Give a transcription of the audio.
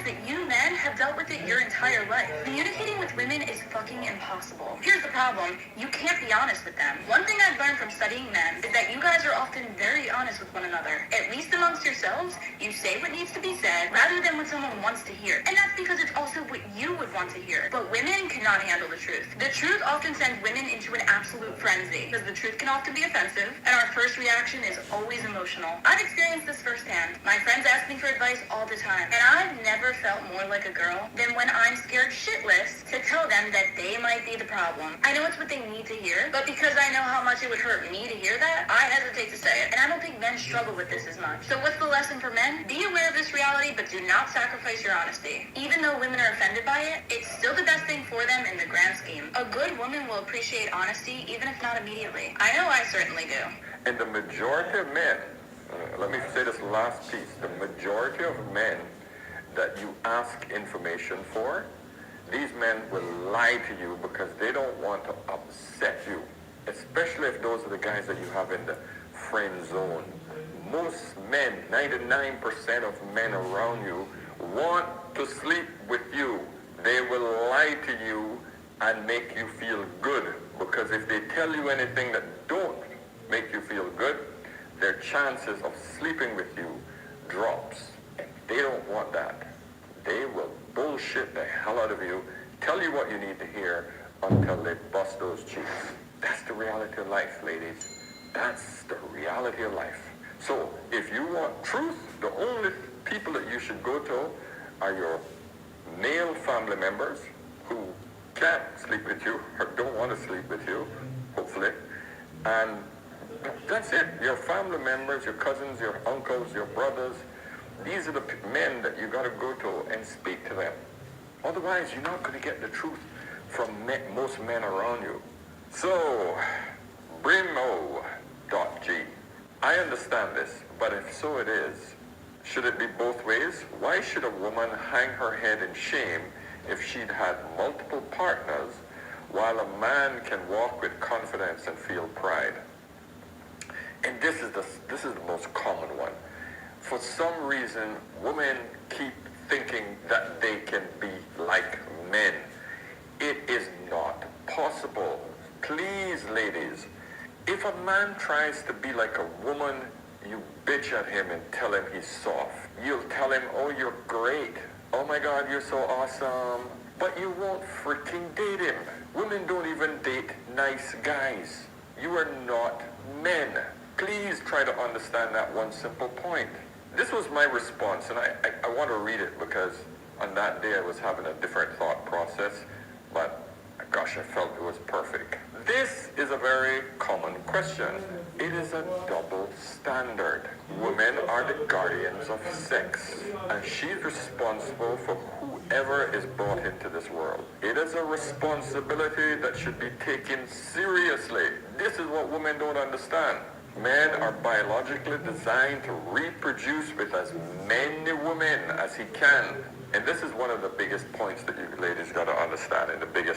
that you men have dealt with it your entire life. Communicating with women is fucking impossible. Here's the problem. You can't be honest with them. One thing I've learned from studying men is that you guys are often very honest with one another. At least amongst yourselves, you say what needs to be said rather than what someone wants to hear. And that's because it's also what you would want to hear. But women cannot handle the truth. The truth often sends women into an absolute frenzy because the truth can often be offensive and our first reaction is always emotional. I've experienced this firsthand. My friends ask me for advice all the time, and I've never felt more like a girl than when I'm scared shitless to tell them that they might be the problem. I know it's what they need to hear, but because I know how much it would hurt me to hear that, I hesitate to say it. And I don't think men struggle with this as much. So what's the lesson for men? Be aware of this reality, but do not sacrifice your honesty. Even though women are offended by it, it's still the best thing for them in the grand scheme. A good woman will appreciate honesty, even if not immediately. I know I certainly do. And the majority of men, let me say this last piece, the majority of men that you ask information for, these men will lie to you because they don't want to upset you, especially if those are the guys that you have in the friend zone. Most men, 99% of men around you, want to sleep with you. They will lie to you and make you feel good, because if they tell you anything that don't make you feel good, their chances of sleeping with you drops. They don't want that. They will bullshit the hell out of you, tell you what you need to hear until they bust those cheeks. That's the reality of life, ladies. That's the reality of life. So if you want truth, the only people that you should go to are your male family members who can't sleep with you or don't want to sleep with you, hopefully. And that's it. Your family members, your cousins, your uncles, your brothers, these are the men that you got to go to and speak to them. Otherwise, you're not going to get the truth from most men around you. So, Brimo.g. I understand this, but if so it is, should it be both ways? Why should a woman hang her head in shame if she'd had multiple partners, while a man can walk with confidence and feel pride? And this is the most common one. For some reason, women keep thinking that they can be like men. It is not possible. Please, ladies, if a man tries to be like a woman, you bitch at him and tell him he's soft. You'll tell him, oh, you're great. Oh my God, you're so awesome. But you won't freaking date him. Women don't even date nice guys. You are not men. Please try to understand that one simple point. This was my response, and I want to read it because on that day I was having a different thought process, but gosh, I felt it was perfect. This is a very common question. It is a double standard. Women are the guardians of sex, and she's responsible for whoever is brought into this world. It is a responsibility that should be taken seriously. This is what women don't understand. Men are biologically designed to reproduce with as many women as he can. And this is one of the biggest points that you ladies got to understand, and the biggest